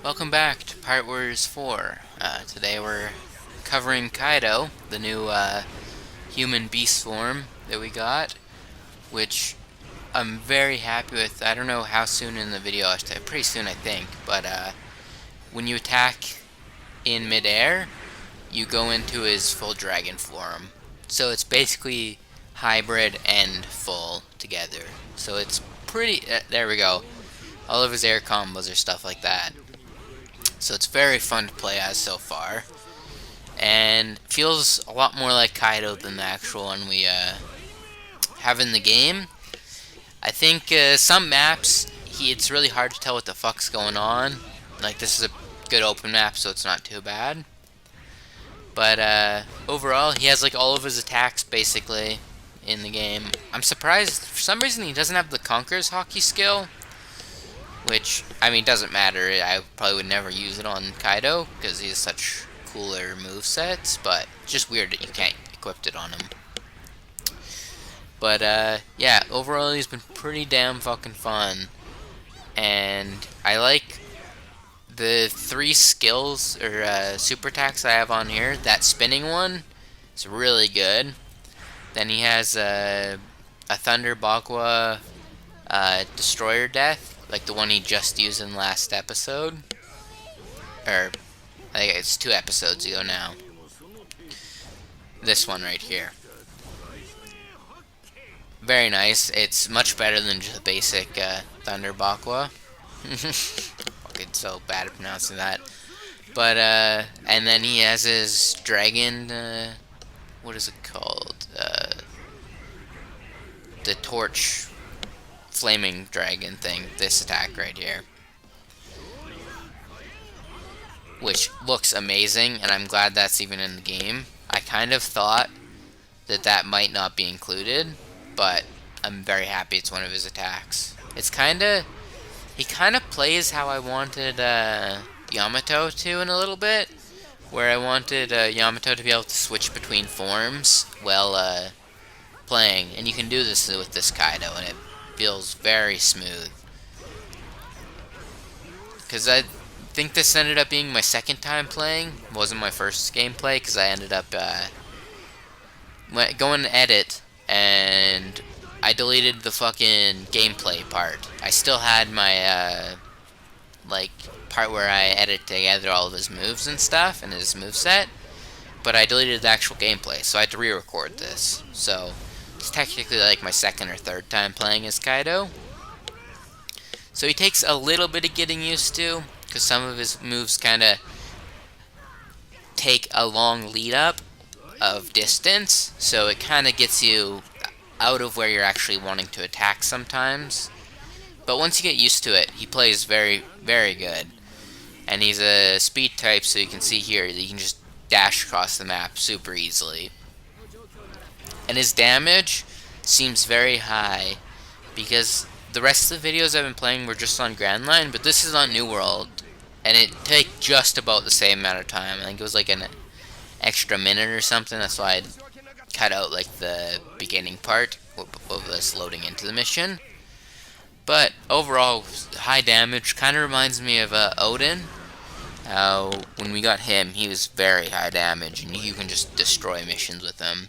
Welcome back to Pirate Warriors 4. Today we're covering Kaido, the new human beast form that we got, which I'm very happy with. I don't know how soon in the video, pretty soon I think, but when you attack in midair, you go into his full dragon form. So it's basically hybrid and full together. So it's pretty, there we go. All of his air combos are stuff like that. So it's very fun to play as so far, and feels a lot more like Kaido than the actual one we have in the game. I think some maps, it's really hard to tell what the fuck's going on. Like, this is a good open map, so it's not too bad. But overall, he has like all of his attacks basically in the game. I'm surprised, for some reason he doesn't have the Conqueror's Hockey skill. Which, I mean, doesn't matter. I probably would never use it on Kaido, because he has such cooler movesets, but it's just weird that you can't equip it on him. But, yeah, overall he's been pretty damn fucking fun. And I like the 3 skills, or super attacks I have on here. That spinning one is really good. Then he has a Thunder Bagua Destroyer Death, like the one he just used in the last episode. Or, I think it's 2 episodes ago now. This one right here. Very nice. It's much better than just a basic Thunder Bakwa. Fucking so bad at pronouncing that. But, and then he has his dragon, what is it called? The torch flaming dragon thing, this attack right here, which looks amazing, and I'm glad that's even in the game. I kind of thought that might not be included, but I'm very happy it's one of his attacks. It's he kind of plays how I wanted Yamato to in a little bit, where I wanted Yamato to be able to switch between forms while playing, and you can do this with this Kaido, and it feels very smooth. Because I think this ended up being my second time playing. It wasn't my first gameplay, because I ended up going to edit, and I deleted the fucking gameplay part. I still had my like part where I edit together all of his moves and stuff and his moveset, but I deleted the actual gameplay, so I had to re-record this. So it's technically like my second or third time playing as Kaido. So he takes a little bit of getting used to, because some of his moves kind of take a long lead up of distance, so it kind of gets you out of where you're actually wanting to attack sometimes. But once you get used to it, he plays very, very good. And he's a speed type, so you can see here that you can just dash across the map super easily. And his damage seems very high, because the rest of the videos I've been playing were just on Grand Line, but this is on New World, and it took just about the same amount of time. I think it was like an extra minute or something. That's why I cut out like the beginning part of this loading into the mission. But overall, high damage kind of reminds me of Odin. How when we got him, he was very high damage, and you can just destroy missions with him.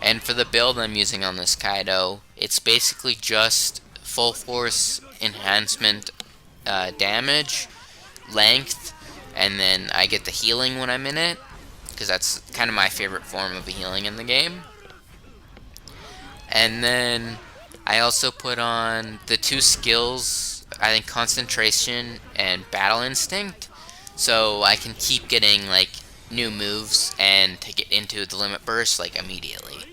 And for the build I'm using on this Kaido, it's basically just full force enhancement damage, length, and then I get the healing when I'm in it, because that's kind of my favorite form of a healing in the game. And then I also put on the 2 skills, I think concentration and battle instinct, so I can keep getting like new moves and to get into the limit burst like immediately.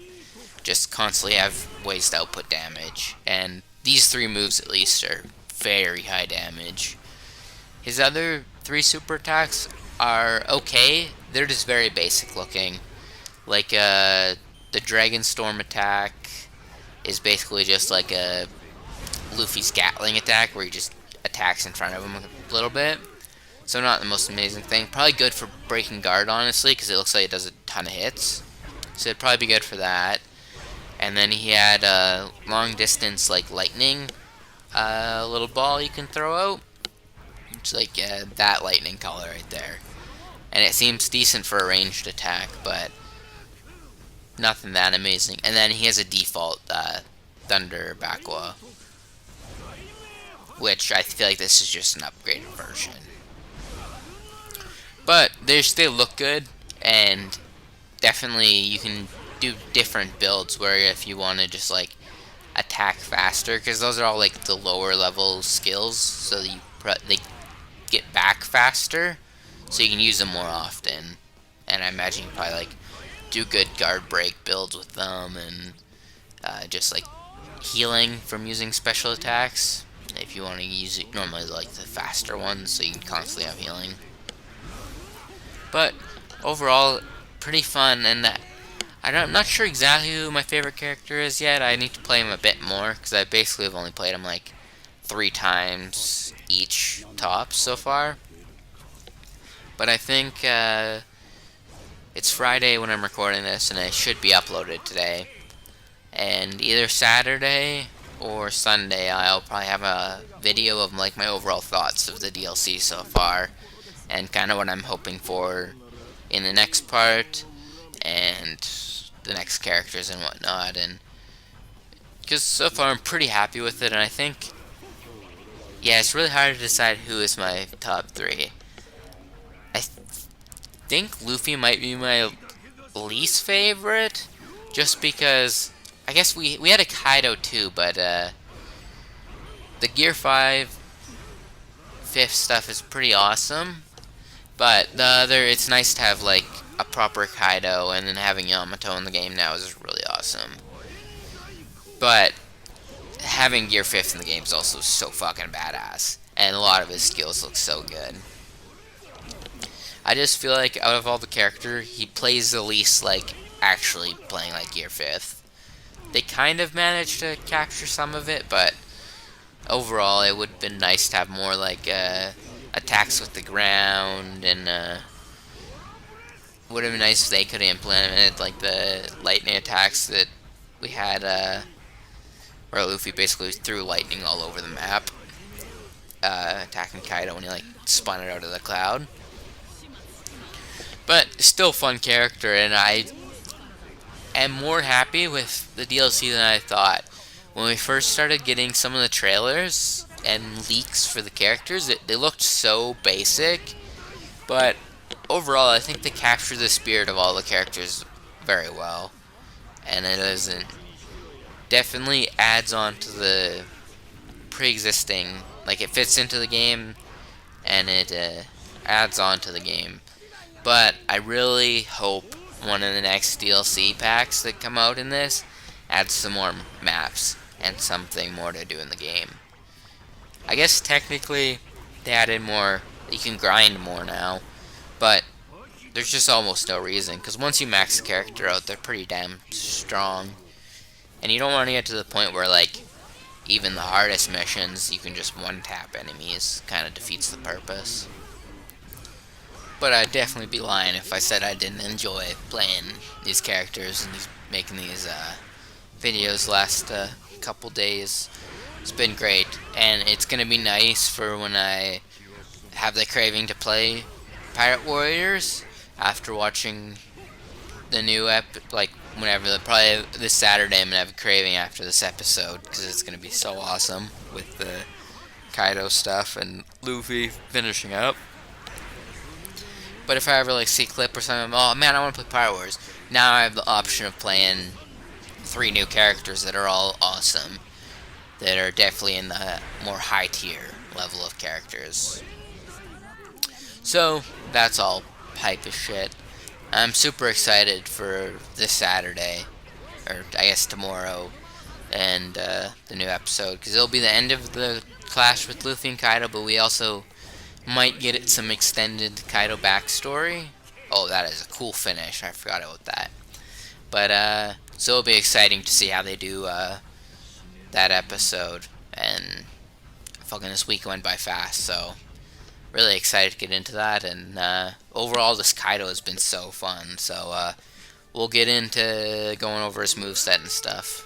Just constantly have ways to output damage, and these 3 moves at least are very high damage. His other 3 super attacks are okay, they're just very basic looking. Like the Dragon Storm attack is basically just like a Luffy's Gatling attack, where he just attacks in front of him a little bit. So not the most amazing thing. Probably good for breaking guard, honestly, because it looks like it does a ton of hits. So it'd probably be good for that. And then he had a long distance like lightning little ball you can throw out, It's like that lightning color right there. And it seems decent for a ranged attack, but nothing that amazing. And then he has a default Thunder Bakwa, which I feel like this is just an upgraded version. But they still look good, and definitely you can do different builds where if you want to just like attack faster, because those are all like the lower level skills, so that they get back faster, so you can use them more often. And I imagine you probably like do good guard break builds with them, and just like healing from using special attacks if you want to use it normally like the faster ones, so you can constantly have healing. But overall, pretty fun, and I'm not sure exactly who my favorite character is yet. I need to play him a bit more, because I basically have only played him like 3 times each tops so far. But I think it's Friday when I'm recording this, and it should be uploaded today. And either Saturday or Sunday, I'll probably have a video of like my overall thoughts of the DLC so far, and kind of what I'm hoping for in the next part, and the next characters and whatnot. And because so far I'm pretty happy with it, and I think, yeah, it's really hard to decide who is my top 3. I think Luffy might be my least favorite, just because I guess we had a Kaido too, but the Gear 5 5th stuff is pretty awesome. But the other, it's nice to have like a proper Kaido, and then having Yamato in the game now is really awesome. But having Gear 5th in the game is also so fucking badass, and a lot of his skills look so good. I just feel like out of all the characters, he plays the least like actually playing like Gear 5th. They kind of managed to capture some of it, but overall it would have been nice to have more like attacks with the ground, and would have been nice if they could have implemented like the lightning attacks that we had, where Luffy basically threw lightning all over the map, attacking Kaido when he like spun it out of the cloud. But still fun character, and I am more happy with the DLC than I thought. When we first started getting some of the trailers and leaks for the characters, they looked so basic, but overall I think they capture the spirit of all the characters very well, and it isn't definitely adds on to the pre-existing, like it fits into the game, and it adds on to the game. But I really hope one of the next DLC packs that come out in this adds some more maps and something more to do in the game. I guess technically they added more, you can grind more now, but there's just almost no reason, because once you max the character out, they're pretty damn strong. And you don't want to get to the point where like even the hardest missions you can just one-tap enemies. Kind of defeats the purpose. But I'd definitely be lying if I said I didn't enjoy playing these characters and making these videos last couple days. It's been great, and it's going to be nice for when I have the craving to play Pirate Warriors after watching the new like whenever, probably this Saturday I'm going to have a craving after this episode, because it's going to be so awesome with the Kaido stuff and Luffy finishing up. But if I ever like see a clip or something, oh man, I want to play Pirate Wars. Now I have the option of playing 3 new characters that are all awesome, that are definitely in the more high tier level of characters. So that's all hype as shit. I'm super excited for this Saturday, or I guess tomorrow, and the new episode, because it'll be the end of the clash with Luffy and Kaido, but we also might get it some extended Kaido backstory. Oh, that is a cool finish. I forgot about that. But, so it'll be exciting to see how they do that episode. And fucking this week went by fast, so really excited to get into that. And overall, this Kaido has been so fun. So we'll get into going over his moveset and stuff.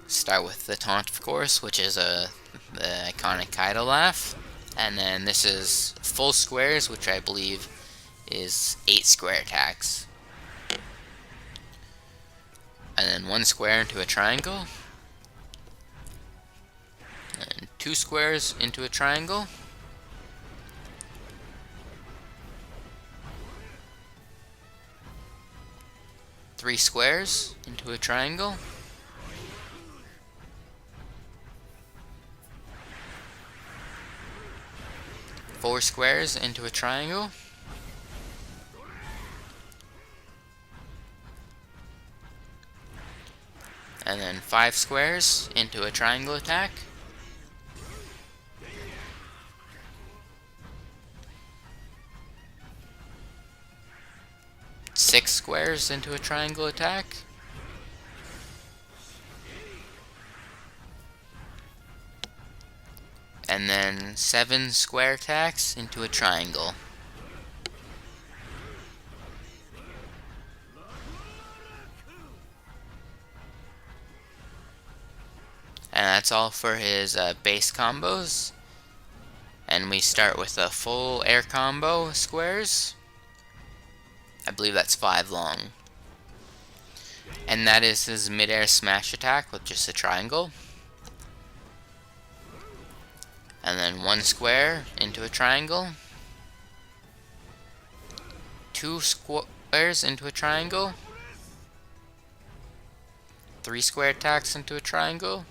Start with the taunt, of course, which is the iconic Kaido laugh. And then this is full squares, which I believe is 8 square attacks. And then 1 square into a triangle. And 2 squares into a triangle. Three squares into a triangle. Four squares into a triangle. And then 5 squares into a triangle attack. Six squares into a triangle attack. And then 7 square attacks into a triangle. And that's all for his base combos. And we start with a full air combo squares. I believe that's 5 long. And that is his mid-air smash attack with just a triangle. And then 1 square into a triangle. 2 squares into a triangle. 3 square attacks into a triangle.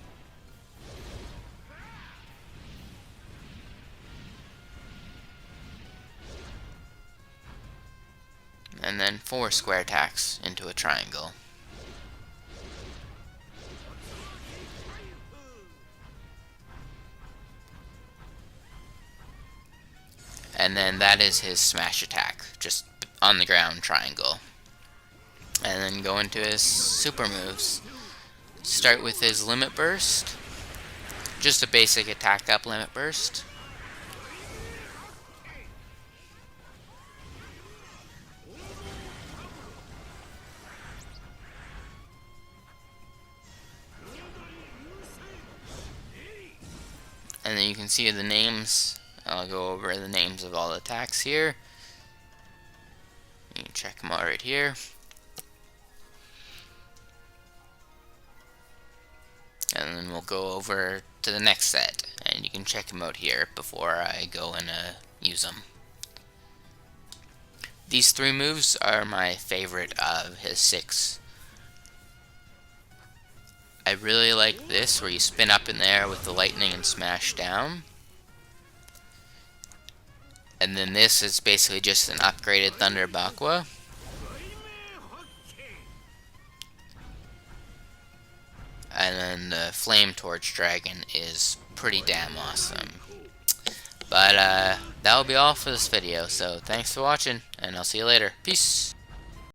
And then 4 square attacks into a triangle. And then that is his smash attack, just on the ground triangle. And then go into his super moves. Start with his limit burst. Just a basic attack up limit burst. And then you can see the names. I'll go over the names of all the attacks here. You can check them out right here. And then we'll go over to the next set. And you can check them out here before I go and use them. These 3 moves are my favorite of his 6. I really like this, where you spin up in the air with the lightning and smash down. And then this is basically just an upgraded Thunder Bakwa. And then the Flame Torch Dragon is pretty damn awesome. But that'll be all for this video, so thanks for watching, and I'll see you later. Peace!